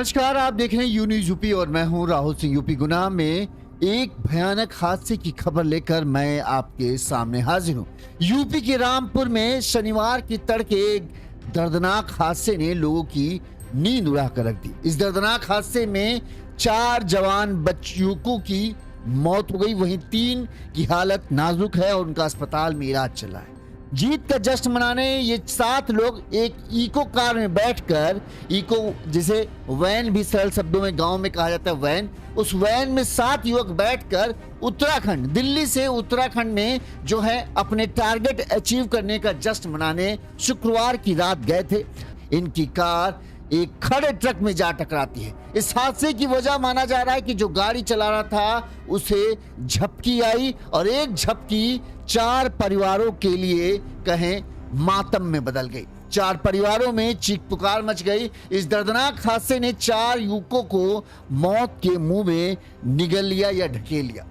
नमस्कार, आप देख रहे हैं यू न्यूज़ यूपी और मैं हूं राहुल सिंह। यूपी गुना में एक भयानक हादसे की खबर लेकर मैं आपके सामने हाजिर हूं। यूपी के रामपुर में शनिवार की तड़के एक दर्दनाक हादसे ने लोगों की नींद उड़ा कर रख दी। इस दर्दनाक हादसे में 4 जवान युवकों की मौत हो गई, वहीं 3 की हालत नाजुक है और उनका अस्पताल में इलाज चल रहा है। जीत का जश्न मनाने ये 7 लोग एक इको कार में बैठकर, इको जिसे वैन भी सरल शब्दों में गांव में कहा जाता है वैन, उस वैन में 7 युवक बैठकर उत्तराखंड, दिल्ली से उत्तराखंड में जो है अपने टारगेट अचीव करने का जश्न मनाने शुक्रवार की रात गए थे। इनकी कार एक खड़े ट्रक में जा टकराती है। इस हादसे की वजह माना जा रहा है कि जो गाड़ी चला रहा था उसे झपकी आई और एक झपकी 4 परिवारों के लिए कहें मातम में बदल गई। 4 परिवारों में चीख पुकार मच गई। इस दर्दनाक हादसे ने 4 युवकों को मौत के मुंह में निगल लिया या ढकेल लिया।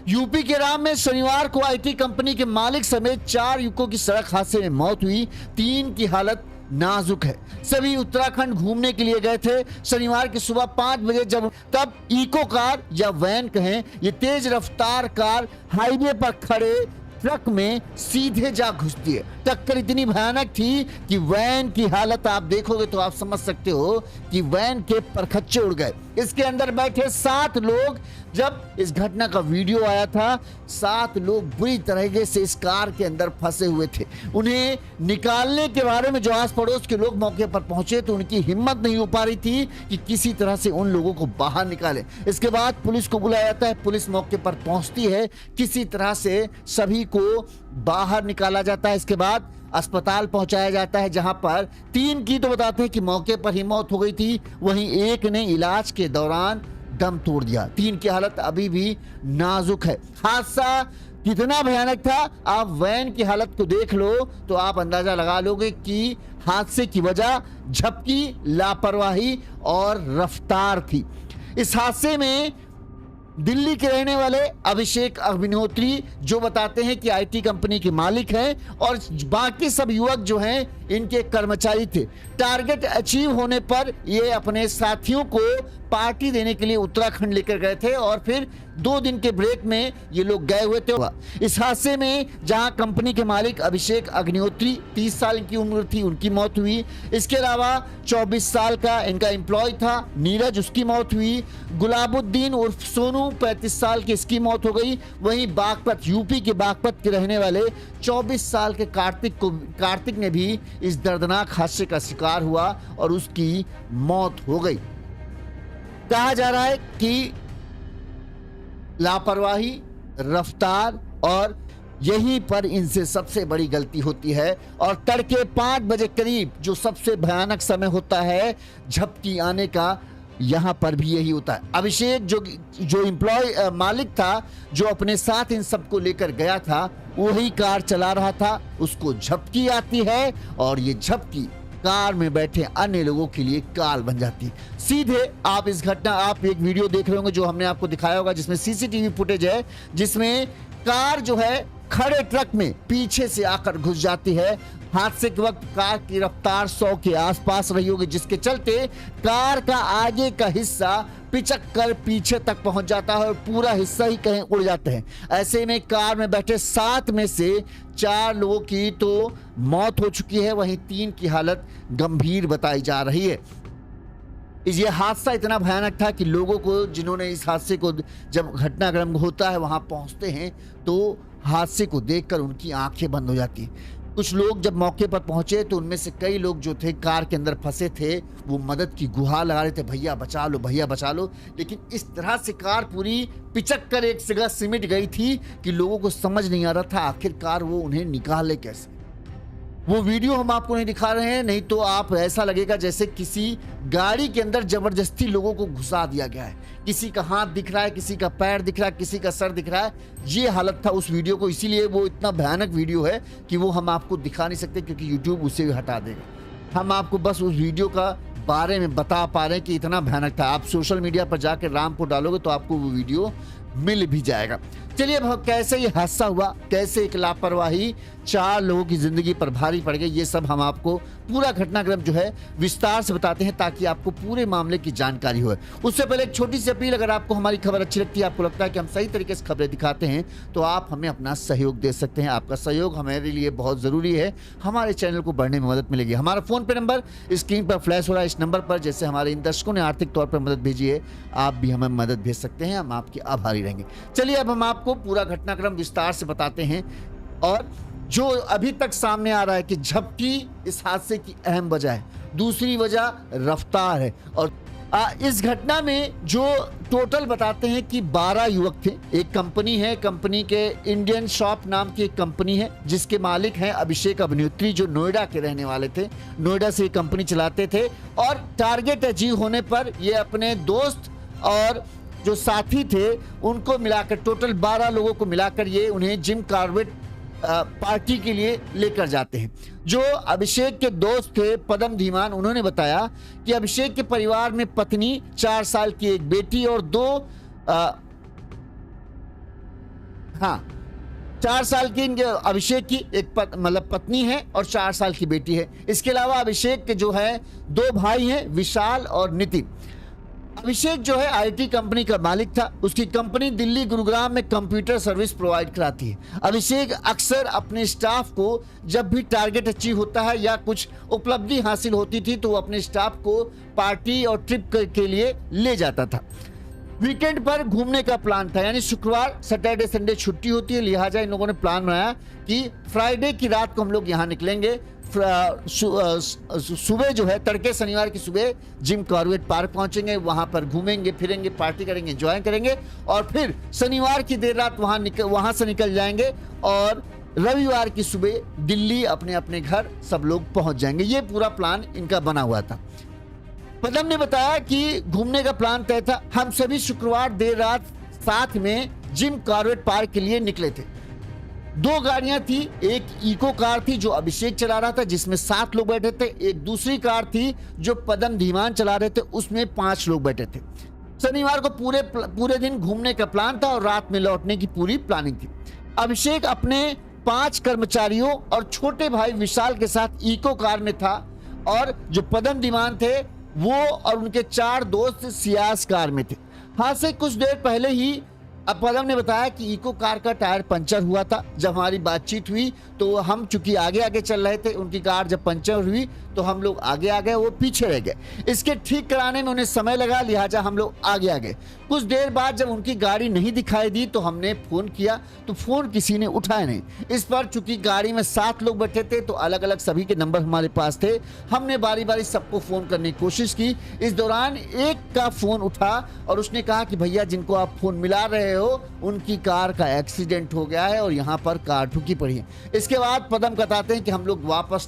यूपी के राम में शनिवार को आईटी कंपनी के मालिक समेत 4 युवकों की सड़क हादसे में मौत हुई। 3 की हालत नाजुक है। सभी उत्तराखंड घूमने के लिए गए थे। शनिवार की सुबह 5 बजे तब इको कार या वैन कहें, ये तेज रफ्तार कार हाईवे पर खड़े ट्रक में सीधे जा घुसती है। टक्कर इतनी भयानक थी कि वैन की हालत आप देखोगे तो आप समझ सकते हो कि वैन के परखच्चे उड़ गए। इसके अंदर बैठे 7 लोग, जब इस घटना का वीडियो आया था, 7 लोग बुरी तरीके से इस कार के अंदर फंसे हुए थे। उन्हें निकालने के बारे में जो आस पड़ोस के लोग मौके पर पहुंचे तो उनकी हिम्मत नहीं हो पा रही थी कि किसी तरह से उन लोगों को बाहर निकाले। इसके बाद पुलिस को बुलाया जाता है, पुलिस मौके पर पहुंचती है, किसी तरह से सभी को बाहर निकाला जाता है। इसके बाद अस्पताल पहुंचाया जाता है, जहां पर 3 की तो बताते हैं कि मौके पर ही मौत हो गई थी, वहीं एक ने इलाज के दौरान दम तोड़ दिया। 3 की हालत अभी भी नाजुक है। हादसा कितना भयानक था, आप वैन की हालत को देख लो तो आप अंदाजा लगा लोगे कि हादसे की वजह झपकी, लापरवाही और रफ्तार थी। इस हादसे में दिल्ली के रहने वाले अभिषेक अग्निहोत्री जो बताते हैं कि आईटी कंपनी के मालिक हैं और बाकी सब युवक जो हैं इनके कर्मचारी थे। टारगेट अचीव होने पर ये अपने साथियों को पार्टी देने के लिए उत्तराखंड लेकर गए थे और फिर 2 दिन के ब्रेक में ये लोग गए हुए थे। इस हादसे में जहां कंपनी के मालिक अभिषेक अग्निहोत्री 30 साल की उम्र थी, उनकी मौत हुई। इसके अलावा 24 साल का इनका एम्प्लॉय था नीरज, उसकी मौत हुई। गुलाबुद्दीन उर्फ सोनू 35 साल की, इसकी मौत हो गई। वहीं बागपत, यूपी के बागपत के रहने वाले 24 साल के कार्तिक ने भी इस दर्दनाक हादसे का शिकार हुआ और उसकी मौत हो गई। कहा जा रहा है कि लापरवाही, रफ्तार और यहीं पर इनसे सबसे बड़ी गलती होती है। और तड़के 5 बजे करीब जो सबसे भयानक समय होता है झपकी आने का, यहां पर भी यही होता है। अभिषेक जो एम्प्लॉय मालिक था, जो अपने साथ इन सबको लेकर गया था, वही कार चला रहा था, उसको झपकी आती है और ये झपकी कार में बैठे अन्य लोगों के लिए काल बन जाती है। सीधे आप आप एक वीडियो देख रहे होंगे जो हमने आपको दिखाया होगा, जिसमें सीसीटीवी फुटेज है, जिसमें कार जो है खड़े ट्रक में पीछे से आकर घुस जाती है। हादसे के वक्त कार की रफ्तार 100 के आसपास रही होगी, जिसके चलते कार का आगे का हिस्सा पिचक कर पीछे तक पहुंच जाता है और पूरा हिस्सा ही कहीं उड़ जाते हैं। ऐसे में कार में बैठे 7 में से 4 लोगों की तो मौत हो चुकी है, वहीं 3 की हालत गंभीर बताई जा रही है। ये हादसा इतना भयानक था कि लोगों को, जिन्होंने इस हादसे को, जब घटनाक्रम होता है वहां पहुंचते हैं तो हादसे को देखकर उनकी आंखें बंद हो जाती हैं। कुछ लोग जब मौके पर पहुंचे तो उनमें से कई लोग जो थे कार के अंदर फंसे थे, वो मदद की गुहार लगा रहे थे, भैया बचा लो, भैया बचा लो। लेकिन इस तरह से कार पूरी पिचक कर एक जगह सिमट गई थी कि लोगों को समझ नहीं आ रहा था आखिरकार वो उन्हें निकाले कैसे। वो वीडियो हम आपको नहीं दिखा रहे हैं, नहीं तो आप ऐसा लगेगा जैसे किसी गाड़ी के अंदर जबरदस्ती लोगों को घुसा दिया गया है। किसी का हाथ दिख रहा है, किसी का पैर दिख रहा है, किसी का सर दिख रहा है। ये हालत था उस वीडियो को, इसीलिए वो इतना भयानक वीडियो है कि वो हम आपको दिखा नहीं सकते, क्योंकि यूट्यूब उसे भी हटा देगा। हम आपको बस उस वीडियो का बारे में बता पा रहे हैं कि इतना भयानक था। आप सोशल मीडिया पर जाकर रामपुर डालोगे तो आपको वो वीडियो मिल भी जाएगा। चलिए अब कैसे ये हादसा हुआ, कैसे एक लापरवाही 4 लोगों की जिंदगी पर भारी पड़ गई। ये सब हम आपको पूरा घटनाक्रम जो है विस्तार से बताते हैं ताकि आपको पूरे मामले की जानकारी हो। उससे पहले एक छोटी सी अपील, अगर आपको हमारी खबर अच्छी लगती है, आपको लगता है कि हम सही तरीके से खबरें दिखाते हैं, तो आप हमें अपना सहयोग दे सकते हैं। आपका सहयोग हमारे लिए बहुत ज़रूरी है, हमारे चैनल को बढ़ने में मदद मिलेगी। हमारा फ़ोन पे नंबर स्क्रीन पर फ्लैश हो रहा है। इस नंबर पर जैसे हमारे इन दर्शकों ने आर्थिक तौर पर मदद भेजी है, आप भी हमें मदद भेज सकते हैं, हम आपके आभारी रहेंगे। चलिए अब हम आपको पूरा घटनाक्रम विस्तार से बताते हैं। और जो अभी तक सामने आ रहा है कि झपकी इस हादसे की अहम वजह है, दूसरी वजह रफ्तार है। और इस घटना में जो टोटल बताते हैं कि 12 युवक थे। एक कंपनी है, कंपनी के इंडियन शॉप नाम की एक कंपनी है जिसके मालिक हैं अभिषेक अग्निहोत्री, जो नोएडा के रहने वाले थे। नोएडा से ये कंपनी चलाते थे और टारगेट अचीव होने पर ये अपने दोस्त और जो साथी थे उनको मिलाकर टोटल 12 लोगों को मिलाकर ये उन्हें जिम कॉर्बेट पार्टी के लिए लेकर जाते हैं। जो अभिषेक के दोस्त थे पदम धीमान, उन्होंने बताया कि अभिषेक के परिवार में पत्नी, 4 साल की एक बेटी और 4 साल की अभिषेक की एक पत्नी है और 4 साल की बेटी है। इसके अलावा अभिषेक के जो है 2 भाई हैं, विशाल और नितिन। अभिषेक जो है आईटी कंपनी का मालिक था। उसकी कंपनी दिल्ली गुरुग्राम में कंप्यूटर सर्विस प्रोवाइड कराती है। अभिषेक अक्सर अपने स्टाफ को जब भी टारगेट अचीव होता है या कुछ उपलब्धि हासिल होती थी तो वो अपने स्टाफ को पार्टी और ट्रिप के लिए ले जाता था। वीकेंड पर घूमने का प्लान था, यानी शुक्रवार, सैटरडे, संडे छुट्टी होती है, लिहाजा इन लोगों ने प्लान बनाया कि फ्राइडे की रात को हम लोग यहाँ निकलेंगे। सुबह जो है तड़के शनिवार की सुबह जिम कॉर्बेट पार्क पहुंचेंगे, वहां पर घूमेंगे फिरेंगे, पार्टी करेंगे, एंजॉय करेंगे और फिर शनिवार की देर रात वहां से निकल जाएंगे और रविवार की सुबह दिल्ली अपने अपने घर सब लोग पहुंच जाएंगे। ये पूरा प्लान इनका बना हुआ था। पदम ने बताया कि घूमने का प्लान तय था। हम सभी शुक्रवार देर रात साथ में जिम कॉर्बेट पार्क के लिए निकले थे। 2 गाड़ियां थी, एक इको कार थी जो अभिषेक चला रहा था जिसमें 7 लोग बैठे थे, एक दूसरी कार थी जो पदम धीमान चला रहे थे उसमें 5 लोग बैठे थे। शनिवार को पूरे दिन घूमने का प्लान था और रात में लौटने की पूरी प्लानिंग थी। अभिषेक अपने 5 कर्मचारियों और छोटे भाई विशाल के साथ इको कार में था और जो पदम धीमान थे वो और उनके 4 दोस्त सियास कार में थे। हाथ से कुछ देर पहले ही अब पदम ने बताया कि इको कार का टायर पंचर हुआ था। जब हमारी बातचीत हुई तो हम चूंकि आगे आगे चल रहे थे, उनकी कार जब पंचर हुई तो हम लोग आगे आ गए, वो पीछे रह गए। इसके ठीक कराने में उन्हें समय लगा, लिहाजा हम लोग आगे आ गए। कुछ देर बाद जब उनकी गाड़ी नहीं दिखाई दी तो हमने फोन किया तो फोन किसी ने उठाया नहीं। इस पर चूंकि गाड़ी में 7 लोग बैठे थे तो अलग अलग सभी के नंबर हमारे पास थे। हमने बारी बारी सबको फोन करने की कोशिश की। इस दौरान एक का फोन उठा और उसने कहा कि भैया जिनको आप फोन मिला रहे हो उनकी कार का एक्सीडेंट हो गया है और यहाँ पर कार ठुकी पड़ी है। इसके बाद पदम बताते हैं कि हम लोग वापस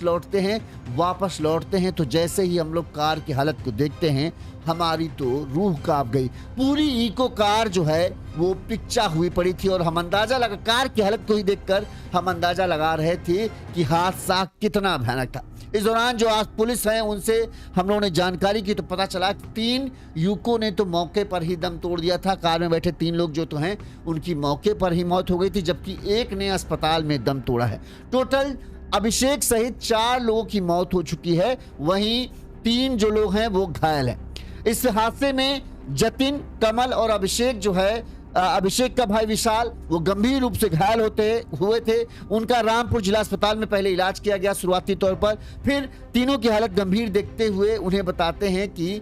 लौटते हैं तो जैसे ही हम लोग कार की हालत को देखते हैं हमारी तो रूह कांप गई। पूरी इको कार जो है वो पिच्चा हुई पड़ी थी और हम अंदाजा लगा, कार की हालत को ही देखकर हम अंदाजा लगा रहे थे कि हादसा कितना भयानक था। इस दौरान जो आज पुलिस है उनसे हम लोगों ने जानकारी की तो पता चला कि 3 युवकों ने तो मौके पर ही दम तोड़ दिया था। कार में बैठे 3 लोग जो तो हैं उनकी मौके पर ही मौत हो गई थी, जबकि एक ने अस्पताल में दम तोड़ा है। टोटल अभिषेक सहित 4 लोगों की मौत हो चुकी है, वहीं 3 जो लोग हैं वो घायल हैं। इस हादसे में जतिन, कमल और अभिषेक जो है, अभिषेक का भाई विशाल, वो गंभीर रूप से घायल हुए थे। उनका रामपुर जिला अस्पताल में पहले इलाज किया गया शुरुआती तौर पर, फिर तीनों की हालत गंभीर देखते हुए उन्हें बताते हैं कि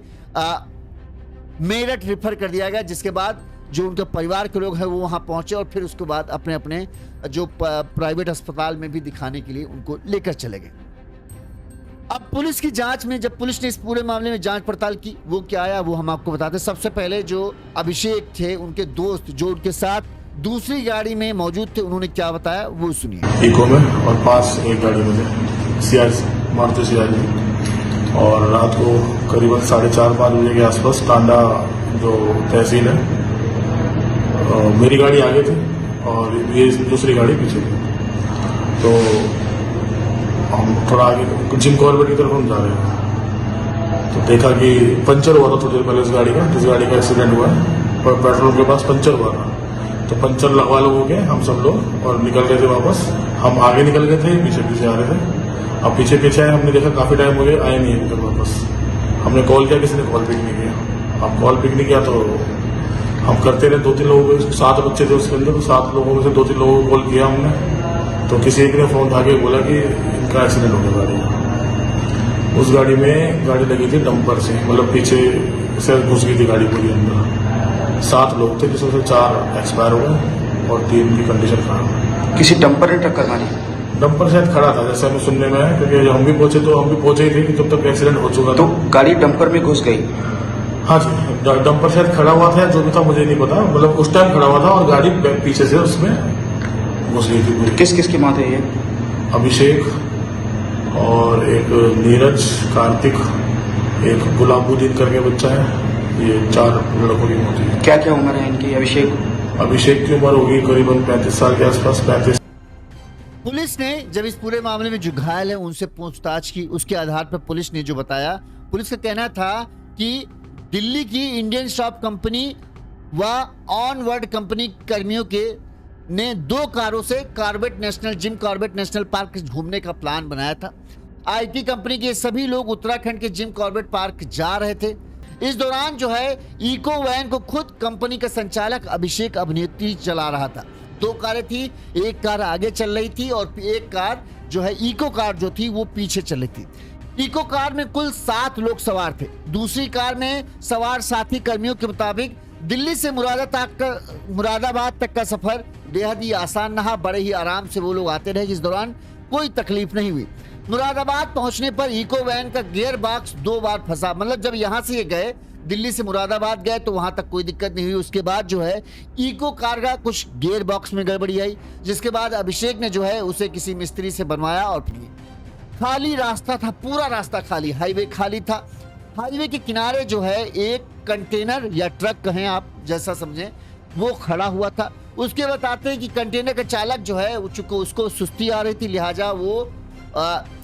मेरठ रेफर कर दिया गया, जिसके बाद जो उनके परिवार के लोग हैं वो वहां पहुंचे और फिर उसके बाद अपने अपने जो प्राइवेट अस्पताल में भी दिखाने के लिए उनको लेकर चले गए। अब पुलिस की जांच में जब पुलिस ने इस पूरे मामले में जांच पड़ताल की, वो क्या आया वो हम आपको बताते हैं। सबसे पहले जो अभिषेक थे, उनके दोस्त जो उनके साथ दूसरी गाड़ी में मौजूद थे, उन्होंने क्या बताया वो सुनिए। इको में और पास एक गाड़ी में थे, मारुति सियाज, और रात को करीबन 4:30-5 बजे के आसपास टांडा जो तहसील है, मेरी गाड़ी आगे थी और ये दूसरी गाड़ी पीछे थी। तो हम थोड़ा आगे जिम कॉर्बेट की तरफ हम जा रहे हैं तो देखा कि पंचर हुआ था थोड़ी देर पहले उस गाड़ी का, जिस गाड़ी का एक्सीडेंट हुआ है, और पेट्रोल के पास पंचर हुआ था। तो पंचर लगवा लोगों के हम सब लोग और निकल गए थे वापस। हम आगे निकल गए थे, पीछे पीछे आ रहे थे। अब पीछे पीछे आए, हमने देखा काफी टाइम हो गया आए नहीं है वापस। हमने कॉल किया, किसी ने कॉल पिक नहीं किया। अब कॉल पिक नहीं किया तो हम करते रहे। 2-3 लोगों को, 7 बच्चे थे उसके अंदर, तो 7 लोगों में से 2-3 लोगों को कॉल किया हमने। तो किसी एक ने फोन उठा के बोला कि इनका एक्सीडेंट हो गया गाड़ी का। उस गाड़ी में गाड़ी लगी थी डंपर से, मतलब पीछे से घुस गई थी गाड़ी पूरी अंदर। 7 लोग थे, जिसमें से 4 एक्सपायर हो गए और 3 की कंडीशन खराब। किसी डंपर ने टक्कर मारी? डंपर शायद खड़ा था, जैसे हमें सुनने में आया, क्योंकि हम भी पहुंचे ही थे कि तब तक एक्सीडेंट हो चुका था। तो गाड़ी डंपर में घुस गई? हाँ जी, डंपर शायद खड़ा हुआ था, जो भी था मुझे नहीं पता, मतलब उस टाइम खड़ा हुआ था और गाड़ी पीछे से उसमें घुस गई थी पूरी। किस किस की मौत है ये? अभिषेक और एक नीरज, कार्तिक, एक गुलाबुद्दीन करके बच्चा है। ये 4 लड़कों की मौत हुई। क्या क्या उम्र है इनकी? अभिषेक की उम्र होगी करीबन 35 साल के आसपास। 35। पुलिस ने जब इस पूरे मामले में जो घायल है उनसे पूछताछ की, उसके आधार पर पुलिस ने जो बताया, पुलिस का कहना था कि दिल्ली की इंडियन शॉप कंपनी व ऑनवर्ड कंपनी कर्मियों के ने 2 कारों से जिम कॉर्बेट नेशनल पार्क घूमने का प्लान बनाया था। आईटी कंपनी के सभी लोग उत्तराखंड के जिम कॉर्बेट पार्क जा रहे थे। इस दौरान जो है इको वैन को खुद कंपनी का संचालक अभिषेक अभिनेत्री चला रहा था। 2 कारें थी, एक कार आगे चल रही थी और एक कार जो है इको कार जो थी वो पीछे चल रही थी। इको कार में कुल 7 लोग सवार थे। दूसरी कार में सवार साथी कर्मियों के मुताबिक दिल्ली से मुरादाबाद तक का सफर बेहद ही आसान रहा। बड़े ही आराम से वो लोग आते रहे, इस दौरान कोई तकलीफ नहीं हुई। मुरादाबाद पहुंचने पर इको वैन का गियर बॉक्स 2 बार फंसा, मतलब जब यहां से ये गए दिल्ली से मुरादाबाद गए तो वहां तक कोई दिक्कत नहीं हुई। उसके बाद जो है इको कार का कुछ गियर बॉक्स में गड़बड़ी आई, जिसके बाद अभिषेक ने जो है उसे किसी मिस्त्री से बनवाया और फिर खाली रास्ता था, पूरा रास्ता खाली, हाईवे खाली था। हाईवे के किनारे जो है एक कंटेनर या ट्रक कहें आप, जैसा समझें, वो खड़ा हुआ था। उसके बताते हैं कि कंटेनर का चालक जो है उसको सुस्ती आ रही थी, लिहाजा वो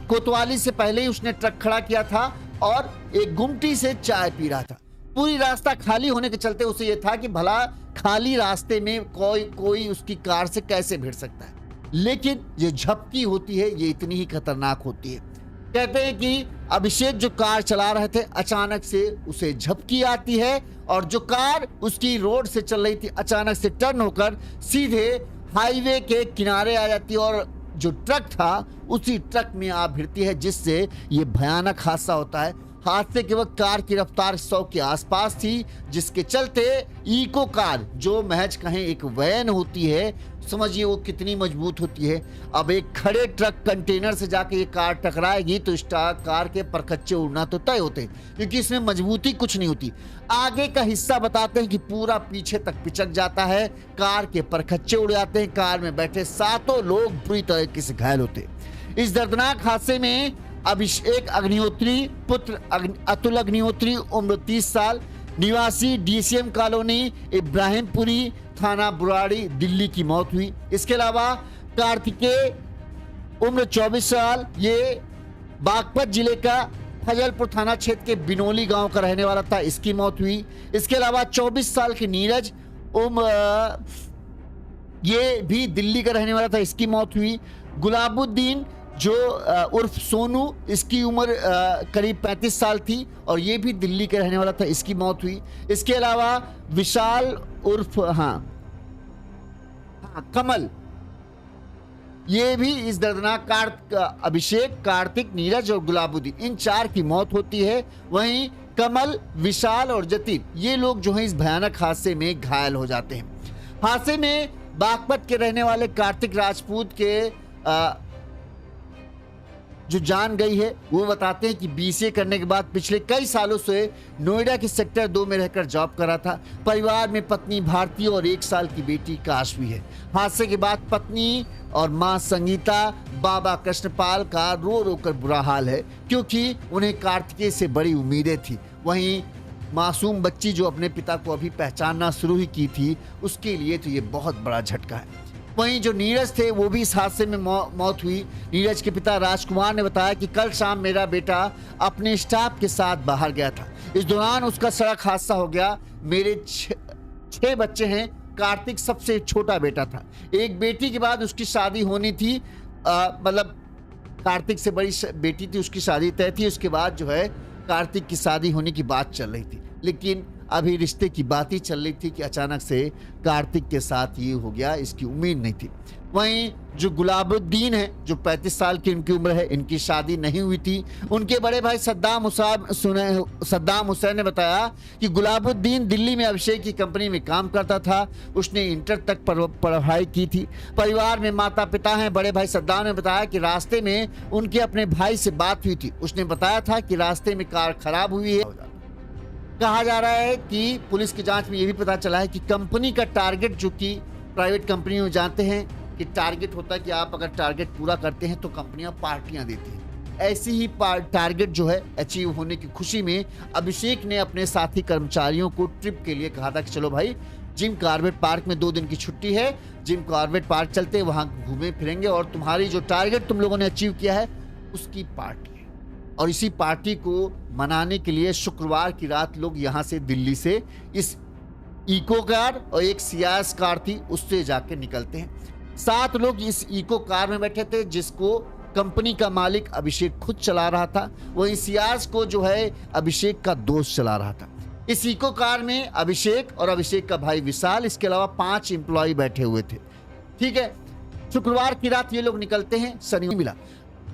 कोतवाली से पहले ही उसने ट्रक खड़ा किया था और एक गुमटी से चाय पी रहा था। पूरी रास्ता खाली होने के चलते उसे यह था कि भला खाली रास्ते में कोई उसकी कार से कैसे भिड़ सकता है। लेकिन ये झपकी होती है, ये इतनी ही खतरनाक होती है। कहते हैं कि अभिषेक जो कार चला रहे थे, अचानक से उसे झपकी आती है और जो कार उसकी रोड से चल रही थी अचानक से टर्न होकर सीधे हाईवे के किनारे आ जाती है और जो ट्रक था उसी ट्रक में आ भिड़ती है, जिससे ये भयानक हादसा होता है। हादसे के वक्त कार की रफ्तार 100 के आसपास थी, जिसके चलते इको कार जो महज कहें एक वैन होती है, समझिए वो कितनी मजबूत होती है। अब एक खड़े ट्रक कंटेनर से जाके ये कार टकराएगी तो इस कार के परखच्चे उड़ना तो तय होते हैं, क्योंकि इसमें मजबूती कुछ नहीं होती। आगे का हिस्सा बताते हैं कि पूरा पीछे तक पिचक जाता है, कार के परखच्चे उड़ जाते हैं, कार में बैठे 7 लोग बुरी तरीके से घायल होते। इस दर्दनाक हादसे में अभिषेक अग्निहोत्री पुत्र अतुल अग्निहोत्री उम्र 30 साल, निवासी डीसीएम कॉलोनी इब्राहिमपुरी, थाना बुराड़ी, दिल्ली की मौत हुई। इसके अलावा कार्तिकेय उम्र 24 साल, ये बागपत जिले का फजलपुर थाना क्षेत्र के बिनोली गांव का रहने वाला था, इसकी मौत हुई। इसके अलावा 24 साल के नीरज ये भी दिल्ली का रहने वाला था, इसकी मौत हुई। गुलाबुद्दीन जो उर्फ सोनू, इसकी उम्र करीब 35 साल थी और ये भी दिल्ली का रहने वाला था, इसकी मौत हुई। इसके अलावा विशाल उर्फ कमल, ये भी इस दर्दनाक अभिषेक, कार्तिक, नीरज और गुलाबुद्दीन, इन 4 की मौत होती है। वहीं कमल, विशाल और जतीन, ये लोग जो हैं इस भयानक हादसे में घायल हो जाते हैं। हादसे में बागपत के रहने वाले कार्तिक राजपूत के जो जान गई है, वो बताते हैं कि बीसीए करने के बाद पिछले कई सालों से नोएडा के सेक्टर 2 में रहकर जॉब कर रहा था। परिवार में पत्नी भारती और 1 साल की बेटी काशवी है। हादसे के बाद पत्नी और मां संगीता, बाबा कृष्णपाल का रो रो कर बुरा हाल है, क्योंकि उन्हें कार्तिकेय से बड़ी उम्मीदें थी। वहीं मासूम बच्ची जो अपने पिता को अभी पहचानना शुरू ही की थी, उसके लिए तो ये बहुत बड़ा झटका है। वहीं जो नीरज थे वो भी इस हादसे में मौत हुई। नीरज के पिता राजकुमार ने बताया कि कल शाम मेरा बेटा अपने स्टाफ के साथ बाहर गया था, इस दौरान उसका सड़क हादसा हो गया। मेरे 6 बच्चे हैं, कार्तिक सबसे छोटा बेटा था। एक बेटी के बाद उसकी शादी होनी थी, मतलब कार्तिक से बड़ी बेटी थी, उसकी शादी तय थी। उसके बाद जो है कार्तिक की शादी होने की बात चल रही थी, लेकिन अभी रिश्ते की बात ही चल रही थी कि अचानक से कार्तिक के साथ ये हो गया, इसकी उम्मीद नहीं थी। वहीं जो गुलाबुद्दीन है, जो 35 साल की इनकी उम्र है, इनकी शादी नहीं हुई थी। उनके बड़े भाई सद्दाम हुसैन ने बताया कि गुलाबुद्दीन दिल्ली में अभिषेक की कंपनी में काम करता था। उसने इंटर तक पढ़ाई की थी। परिवार में माता पिता हैं। बड़े भाई सद्दाम ने बताया कि रास्ते में उनके अपने भाई से बात हुई थी। उसने बताया था कि रास्ते में कार खराब हुई है। कहा जा रहा है कि पुलिस की जांच में यह भी पता चला है कि कंपनी का टारगेट, जो कि प्राइवेट कंपनी में जानते हैं कि टारगेट होता है कि आप अगर टारगेट पूरा करते हैं तो कंपनियां पार्टियां देती हैं, ऐसी ही टारगेट जो है अचीव होने की खुशी में अभिषेक ने अपने साथी कर्मचारियों को ट्रिप के लिए कहा था कि चलो भाई, जिम कॉर्बेट पार्क में 2 दिन की छुट्टी है, जिम कॉर्बेट पार्क चलते हैं, वहां घूमे फिरेंगे और तुम्हारी जो टारगेट तुम लोगों ने अचीव किया है उसकी पार्टी है। और इसी पार्टी को मनाने के लिए शुक्रवार की रात लोग यहाँ से, दिल्ली से, इस इको कार और एक सियाज कार थी, उससे जाके निकलते हैं। 7 लोग इस इको कार में बैठे थे, जिसको कंपनी का मालिक अभिषेक खुद चला रहा था। वहीं सियाज को जो है अभिषेक का दोस्त चला रहा था। इस इको कार में अभिषेक और अभिषेक का भाई विशाल, इसके अलावा 5 एम्प्लॉय बैठे हुए थे। ठीक है, शुक्रवार की रात ये लोग निकलते हैं, शनिवार मिला।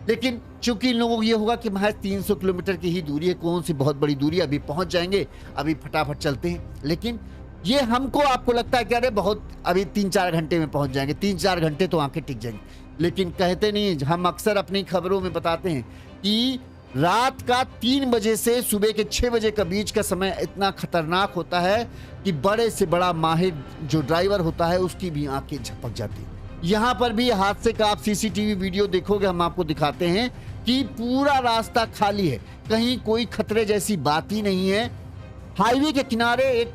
लेकिन चूंकि इन लोगों को ये होगा कि महज 300 किलोमीटर की ही दूरी है, कौन सी बहुत बड़ी दूरी, अभी पहुंच जाएंगे, अभी फटाफट चलते हैं। लेकिन ये हमको, आपको लगता है कि अरे बहुत, अभी 3-4 घंटे में पहुंच जाएंगे, 3-4 घंटे तो आंखें टिक जाएंगी। लेकिन कहते नहीं, हम अक्सर अपनी खबरों में बताते हैं कि रात का 3 बजे से सुबह के 6 बजे के बीच का समय इतना खतरनाक होता है कि बड़े से बड़ा माहिर जो ड्राइवर होता है उसकी भी आंखें झपक जाती हैं। यहाँ पर भी हादसे का आप सीसीटीवी वीडियो देखोगे, हम आपको दिखाते हैं कि पूरा रास्ता खाली है, कहीं कोई खतरे जैसी बात ही नहीं है। हाईवे के किनारे एक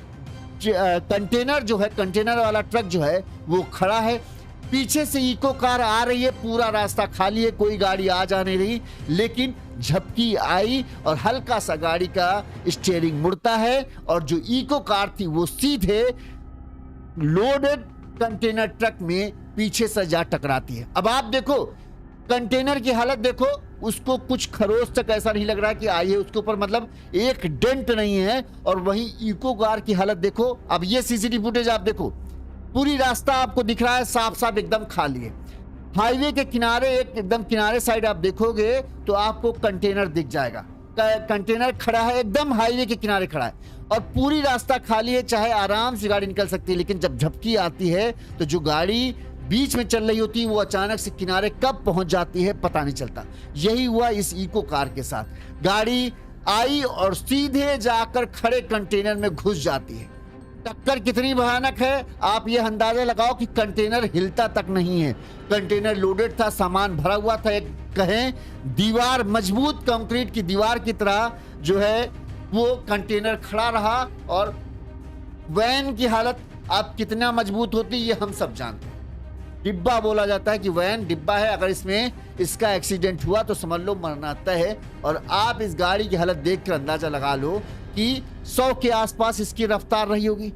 कंटेनर जो है, कंटेनर वाला ट्रक जो है वो खड़ा है, पीछे से इको कार आ रही है, पूरा रास्ता खाली है, कोई गाड़ी आ जा नहीं रही। लेकिन झपकी आई और हल्का सा गाड़ी का स्टीयरिंग मुड़ता है और जो इको कार थी वो सीधे लोडेड कंटेनर ट्रक में पीछे से जा टकराती है। अब आप देखो कंटेनर की हालत देखो, उसको कुछ खरोच तक ऐसा नहीं लग रहा कि आई है उसके ऊपर, मतलब एक डेंट नहीं है। और वहीं इको कार की हालत देखो। अब ये सीसीटीवी फुटेज आप देखो, पूरी रास्ता आपको दिख रहा है साफ साफ एकदम खाली है। हाईवे के किनारे, एकदम किनारे साइड आप देखोगे तो आपको कंटेनर दिख जाएगा। कंटेनर खड़ा है, एकदम हाईवे के किनारे खड़ा है और पूरी रास्ता खाली है, चाहे आराम से गाड़ी निकल सकती है। लेकिन जब झपकी आती है तो जो गाड़ी बीच में चल रही होती है वो अचानक से किनारे कब पहुंच जाती है पता नहीं चलता। यही हुआ इस इको कार के साथ। गाड़ी आई और सीधे जाकर खड़े कंटेनर में घुस जाती है। टक्कर कितनी भयानक है आप ये अंदाजा लगाओ कि कंटेनर हिलता तक नहीं है। कंटेनर लोडेड था, सामान भरा हुआ था, एक कहें दीवार, मजबूत कंक्रीट की दीवार की तरह जो है वो कंटेनर खड़ा रहा। और वैन की हालत आप कितना मजबूत होती है ये हम सब जानते हैं। डिब्बा बोला जाता है कि वैन डिब्बा है, अगर इसमें इसका एक्सीडेंट हुआ तो समझ लो मरना तय है। और आप इस गाड़ी की हालत देखकर अंदाजा लगा लो कि 100 के आसपास इसकी रफ्तार रही होगी।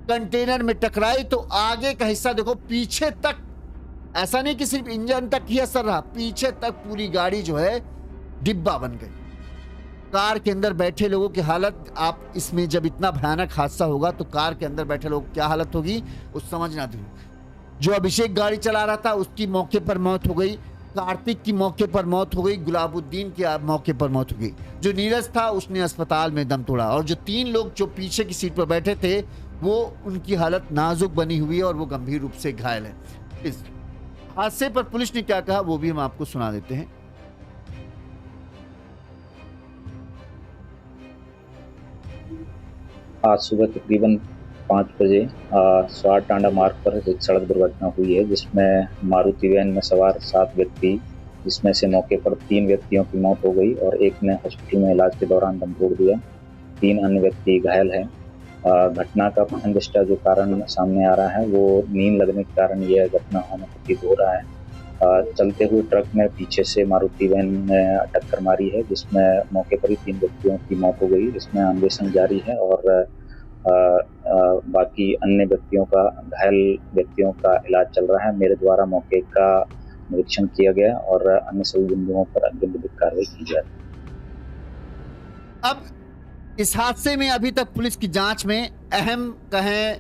कंटेनर में टकराई तो आगे का हिस्सा देखो, पीछे तक, ऐसा नहीं कि सिर्फ इंजन तक ही असर रहा, पीछे तक पूरी गाड़ी जो है डिब्बा बन गई। कार के अंदर बैठे लोगों की हालत, आप इसमें जब इतना भयानक हादसा होगा तो कार के अंदर बैठे लोग क्या हालत होगी उस समझना दो। जो अभिषेक गाड़ी चला रहा था उसकी मौके पर मौत हो गई, कार्तिक की मौके पर मौत हो गई, गुलाबुद्दीन की मौके पर मौत हो गई। जो नीरज था उसने अस्पताल में दम तोड़ा और जो 3 लोग जो पीछे की सीट पर बैठे थे वो, उनकी हालत नाजुक बनी हुई है और वो गंभीर रूप से घायल है। इस हादसे पर पुलिस ने क्या कहा वो भी हम आपको सुना देते हैं। आज सुबह तकरीबन 5 बजे स्वार टांडा मार्ग पर एक सड़क दुर्घटना हुई है, जिसमें मारुति वैन में सवार 7 व्यक्ति, जिसमें से मौके पर 3 व्यक्तियों की मौत हो गई और एक ने हॉस्पिटल में इलाज के दौरान दम तोड़ दिया। 3 अन्य व्यक्ति घायल हैं। घटना का प्रथम जो कारण सामने आ रहा है वो नींद लगने के कारण यह घटना होना प्रतीत हो रहा है। चलते हुए ट्रक में पीछे से मारुति वैन ने टक्कर मारी है, जिसमें मौके पर ही 3 व्यक्तियों की मौत हो गई। इसमें अन्वेषण जारी है और बाकी अन्य व्यक्तियों का, घायल व्यक्तियों का इलाज चल रहा है। मेरे द्वारा मौके का निरीक्षण किया गया और अन्य सभी बिंदुओं पर अग्रिम विधिक कार्रवाई की जा रही है। अब इस हादसे में अभी तक पुलिस की जांच में अहम कहें,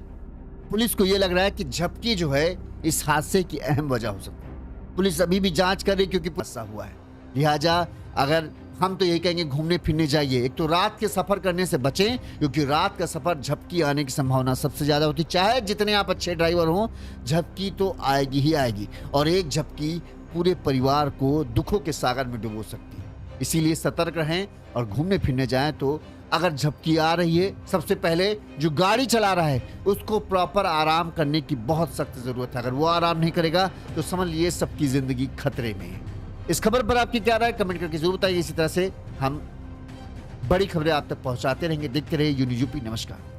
पुलिस को यह लग रहा है कि झपकी जो है इस हादसे की अहम वजह हो सकती है। पुलिस अभी भी जांच कर रही क्योंकि हादसा हुआ है। लिहाजा अगर हम तो यही कहेंगे घूमने फिरने जाइए, एक तो रात के सफर करने से बचें क्योंकि रात का सफर झपकी आने की संभावना सबसे ज्यादा होती है। चाहे जितने आप अच्छे ड्राइवर हों, झपकी तो आएगी ही आएगी और एक झपकी पूरे परिवार को दुखों के सागर में डुबो सकती है। इसीलिए सतर्क रहें और घूमने फिरने जाएं तो अगर झपकी आ रही है, सबसे पहले जो गाड़ी चला रहा है उसको प्रॉपर आराम करने की बहुत सख्त जरूरत है। अगर वो आराम नहीं करेगा तो समझ लीजिए सबकी जिंदगी खतरे में है। इस खबर पर आपकी क्या राय, कमेंट करके जरूर बताइए। इसी तरह से हम बड़ी खबरें आप तक पहुंचाते रहेंगे। देखते रहिए यूनियूपी। नमस्कार।